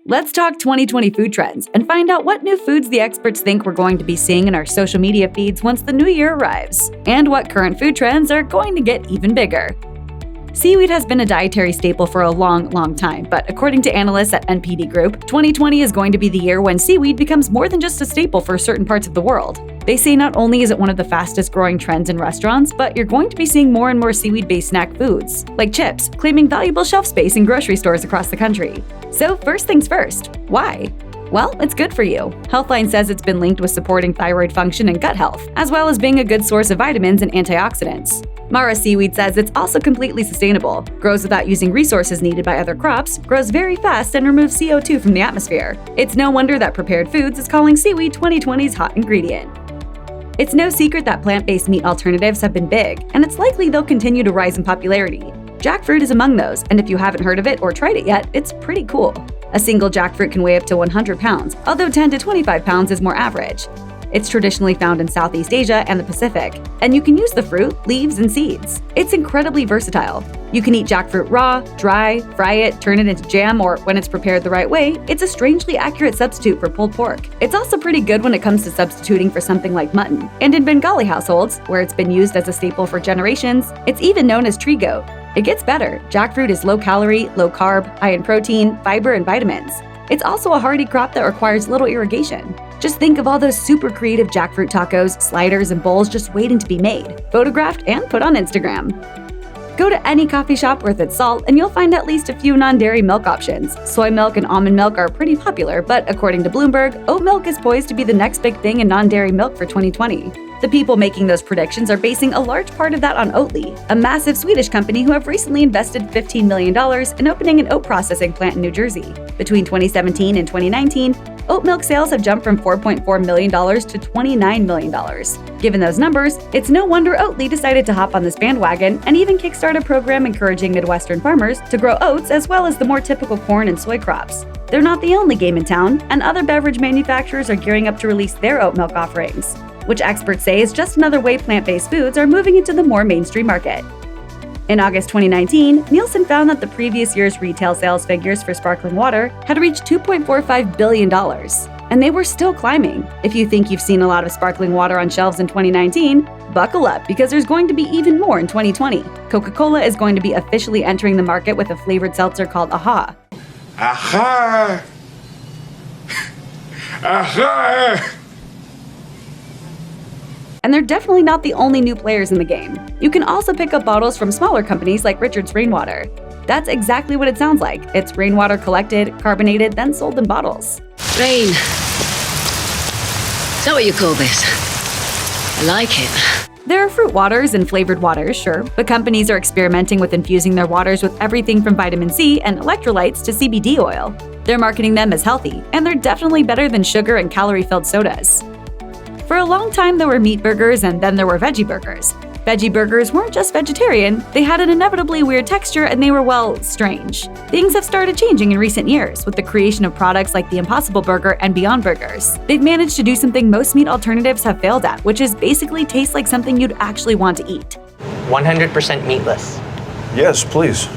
Let's talk 2020 food trends and find out what new foods the experts think we're going to be seeing in our social media feeds once the new year arrives, and what current food trends are going to get even bigger. Seaweed has been a dietary staple for a long time, but according to analysts at NPD Group, 2020 is going to be the year when seaweed becomes more than just a staple for certain parts of the world. They say not only is it one of the fastest growing trends in restaurants, but you're going to be seeing more and more seaweed-based snack foods, like chips, claiming valuable shelf space in grocery stores across the country. So first things first, why? Well, it's good for you. Healthline says it's been linked with supporting thyroid function and gut health, as well as being a good source of vitamins and antioxidants. Mara Seaweed says it's also completely sustainable, grows without using resources needed by other crops, grows very fast, and removes CO2 from the atmosphere. It's no wonder that Prepared Foods is calling seaweed 2020's hot ingredient. It's no secret that plant-based meat alternatives have been big, and it's likely they'll continue to rise in popularity. Jackfruit is among those, and if you haven't heard of it or tried it yet, it's pretty cool. A single jackfruit can weigh up to 100 pounds, although 10 to 25 pounds is more average. It's traditionally found in Southeast Asia and the Pacific, and you can use the fruit, leaves, and seeds. It's incredibly versatile. You can eat jackfruit raw, dry, fry it, turn it into jam, or when it's prepared the right way, it's a strangely accurate substitute for pulled pork. It's also pretty good when it comes to substituting for something like mutton. And in Bengali households, where it's been used as a staple for generations, it's even known as tree goat. It gets better. Jackfruit is low-calorie, low-carb, high in protein, fiber, and vitamins. It's also a hardy crop that requires little irrigation. Just think of all those super creative jackfruit tacos, sliders, and bowls just waiting to be made, photographed, and put on Instagram. Go to any coffee shop worth its salt and you'll find at least a few non-dairy milk options. Soy milk and almond milk are pretty popular, but according to Bloomberg, oat milk is poised to be the next big thing in non-dairy milk for 2020. The people making those predictions are basing a large part of that on Oatly, a massive Swedish company who have recently invested $15 million in opening an oat processing plant in New Jersey. Between 2017 and 2019, oat milk sales have jumped from $4.4 million to $29 million. Given those numbers, it's no wonder Oatly decided to hop on this bandwagon and even kickstart a program encouraging Midwestern farmers to grow oats as well as the more typical corn and soy crops. They're not the only game in town, and other beverage manufacturers are gearing up to release their oat milk offerings, which experts say is just another way plant-based foods are moving into the more mainstream market. In August 2019, Nielsen found that the previous year's retail sales figures for sparkling water had reached $2.45 billion, and they were still climbing. If you think you've seen a lot of sparkling water on shelves in 2019, buckle up because there's going to be even more in 2020. Coca-Cola is going to be officially entering the market with a flavored seltzer called Aha. Aha! Aha! And they're definitely not the only new players in the game. You can also pick up bottles from smaller companies like Richard's Rainwater. That's exactly what it sounds like. It's rainwater collected, carbonated, then sold in bottles. Rain. Is that what you call this? I like it. There are fruit waters and flavored waters, sure, but companies are experimenting with infusing their waters with everything from vitamin C and electrolytes to CBD oil. They're marketing them as healthy, and they're definitely better than sugar and calorie-filled sodas. For a long time, there were meat burgers and then there were veggie burgers. Veggie burgers weren't just vegetarian, they had an inevitably weird texture and they were, well, strange. Things have started changing in recent years with the creation of products like the Impossible Burger and Beyond Burgers. They've managed to do something most meat alternatives have failed at, which is basically taste like something you'd actually want to eat. 100% meatless. Yes, please.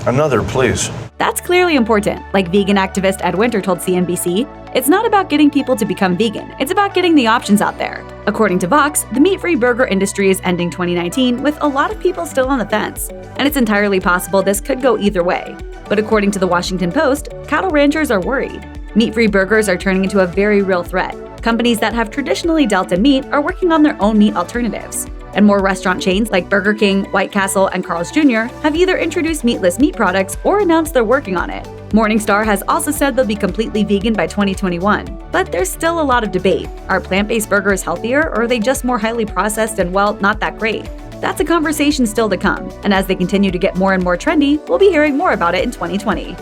Another, please. That's clearly important. Like vegan activist Ed Winter told CNBC, it's not about getting people to become vegan, it's about getting the options out there. According to Vox, the meat-free burger industry is ending 2019 with a lot of people still on the fence, and it's entirely possible this could go either way. But according to the Washington Post, cattle ranchers are worried. Meat-free burgers are turning into a very real threat. Companies that have traditionally dealt in meat are working on their own meat alternatives. And more restaurant chains like Burger King, White Castle, and Carl's Jr. have either introduced meatless meat products or announced they're working on it. Morningstar has also said they'll be completely vegan by 2021. But there's still a lot of debate. Are plant-based burgers healthier, or are they just more highly processed and, well, not that great? That's a conversation still to come, and as they continue to get more and more trendy, we'll be hearing more about it in 2020.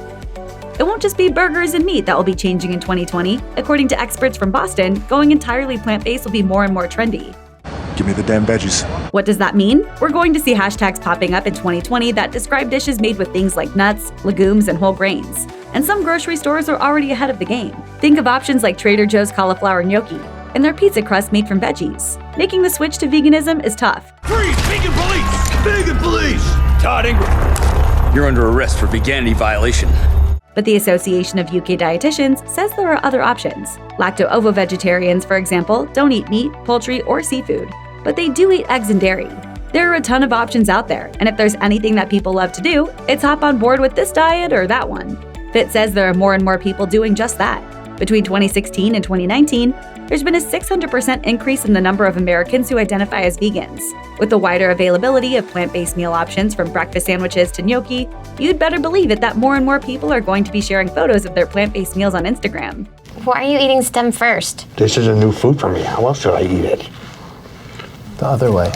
It won't just be burgers and meat that will be changing in 2020. According to experts from Boston, going entirely plant-based will be more and more trendy. Give me the damn veggies. What does that mean? We're going to see hashtags popping up in 2020 that describe dishes made with things like nuts, legumes, and whole grains. And some grocery stores are already ahead of the game. Think of options like Trader Joe's cauliflower gnocchi and their pizza crust made from veggies. Making the switch to veganism is tough. Freeze! Vegan police! Vegan police! Todd Ingram. You're under arrest for veganity violation. But the Association of UK Dietitians says there are other options. Lacto-ovo vegetarians, for example, don't eat meat, poultry, or seafood, but they do eat eggs and dairy. There are a ton of options out there, and if there's anything that people love to do, it's hop on board with this diet or that one. Fit says there are more and more people doing just that. Between 2016 and 2019, there's been a 600% increase in the number of Americans who identify as vegans. With the wider availability of plant-based meal options from breakfast sandwiches to gnocchi, you'd better believe it that more and more people are going to be sharing photos of their plant-based meals on Instagram. Why are you eating stem first? This is a new food for me. How else should I eat it? The other way.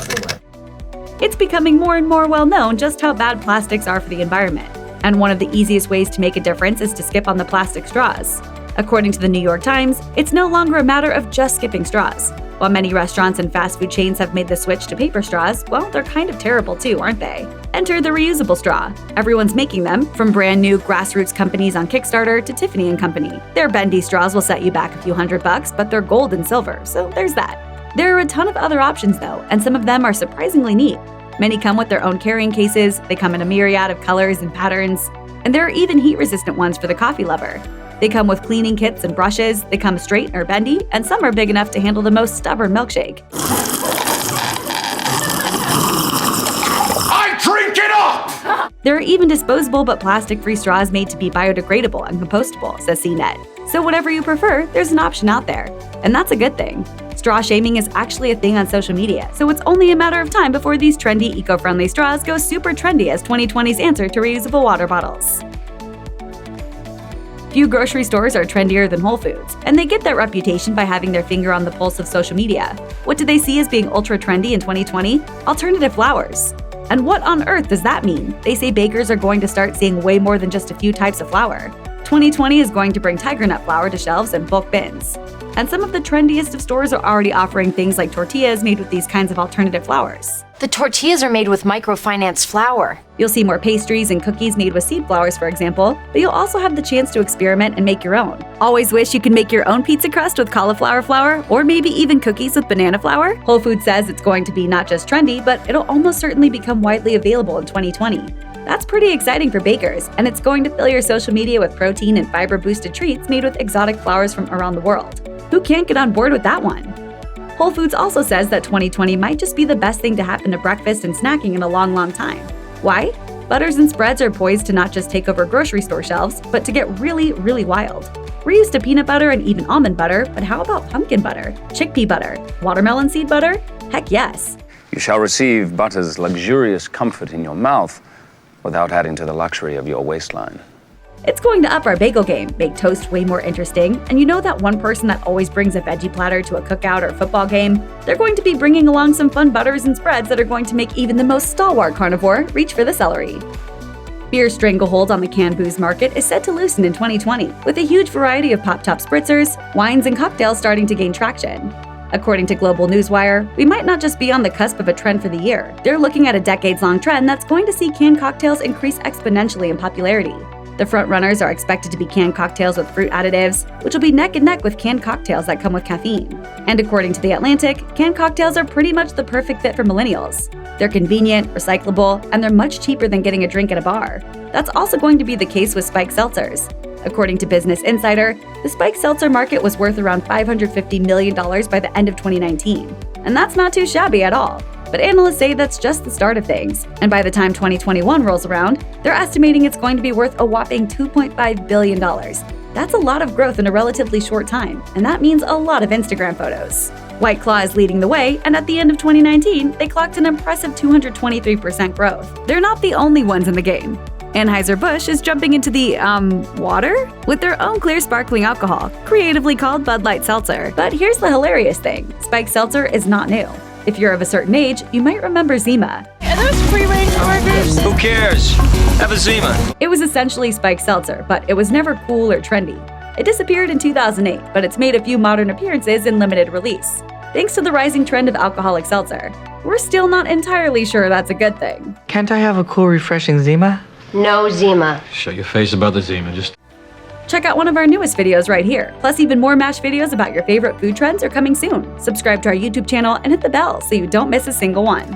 It's becoming more and more well known just how bad plastics are for the environment. And one of the easiest ways to make a difference is to skip on the plastic straws. According to the New York Times, it's no longer a matter of just skipping straws. While many restaurants and fast food chains have made the switch to paper straws, well, they're kind of terrible too, aren't they? Enter the reusable straw. Everyone's making them, from brand new grassroots companies on Kickstarter to Tiffany & Company. Their bendy straws will set you back a few $100, but they're gold and silver, so there's that. There are a ton of other options though, and some of them are surprisingly neat. Many come with their own carrying cases, they come in a myriad of colors and patterns, and there are even heat-resistant ones for the coffee lover. They come with cleaning kits and brushes, they come straight or bendy, and some are big enough to handle the most stubborn milkshake. I drink it up! There are even disposable but plastic-free straws made to be biodegradable and compostable, says CNET. So whatever you prefer, there's an option out there. And that's a good thing. Straw shaming is actually a thing on social media, so it's only a matter of time before these trendy, eco-friendly straws go super trendy as 2020's answer to reusable water bottles. Few grocery stores are trendier than Whole Foods, and they get that reputation by having their finger on the pulse of social media. What do they see as being ultra trendy in 2020? Alternative flours. And what on earth does that mean? They say bakers are going to start seeing way more than just a few types of flour. 2020 is going to bring tiger nut flour to shelves and bulk bins. And some of the trendiest of stores are already offering things like tortillas made with these kinds of alternative flours. The tortillas are made with microfinance flour. You'll see more pastries and cookies made with seed flours, for example, but you'll also have the chance to experiment and make your own. Always wish you could make your own pizza crust with cauliflower flour, or maybe even cookies with banana flour? Whole Foods says it's going to be not just trendy, but it'll almost certainly become widely available in 2020. That's pretty exciting for bakers, and it's going to fill your social media with protein and fiber-boosted treats made with exotic flours from around the world. Who can't get on board with that one? Whole Foods also says that 2020 might just be the best thing to happen to breakfast and snacking in a long, long time. Why? Butters and spreads are poised to not just take over grocery store shelves, but to get really, really wild. We're used to peanut butter and even almond butter, but how about pumpkin butter, chickpea butter, watermelon seed butter? Heck yes. You shall receive butter's luxurious comfort in your mouth without adding to the luxury of your waistline. It's going to up our bagel game, make toast way more interesting, and you know that one person that always brings a veggie platter to a cookout or football game? They're going to be bringing along some fun butters and spreads that are going to make even the most stalwart carnivore reach for the celery. Beer's stranglehold on the canned booze market is set to loosen in 2020, with a huge variety of pop-top spritzers, wines, and cocktails starting to gain traction. According to Global Newswire, we might not just be on the cusp of a trend for the year. They're looking at a decades-long trend that's going to see canned cocktails increase exponentially in popularity. The frontrunners are expected to be canned cocktails with fruit additives, which will be neck and neck with canned cocktails that come with caffeine. And according to The Atlantic, canned cocktails are pretty much the perfect fit for millennials. They're convenient, recyclable, and they're much cheaper than getting a drink at a bar. That's also going to be the case with spiked seltzers. According to Business Insider, the spiked seltzer market was worth around $550 million by the end of 2019. And that's not too shabby at all. But analysts say that's just the start of things. And by the time 2021 rolls around, they're estimating it's going to be worth a whopping $2.5 billion. That's a lot of growth in a relatively short time, and that means a lot of Instagram photos. White Claw is leading the way, and at the end of 2019, they clocked an impressive 223% growth. They're not the only ones in the game. Anheuser-Busch is jumping into the, water? With their own clear sparkling alcohol, creatively called Bud Light Seltzer. But here's the hilarious thing, spiked seltzer is not new. If you're of a certain age, you might remember Zima. Are those free-range burgers? Who cares? Have a Zima. It was essentially spiked seltzer, but it was never cool or trendy. It disappeared in 2008, but it's made a few modern appearances in limited release. Thanks to the rising trend of alcoholic seltzer, we're still not entirely sure that's a good thing. Can't I have a cool, refreshing Zima? No Zima. Shut your face about the Zima. Just Check out one of our newest videos right here. Plus, even more MASH videos about your favorite food trends are coming soon. Subscribe to our YouTube channel and hit the bell so you don't miss a single one.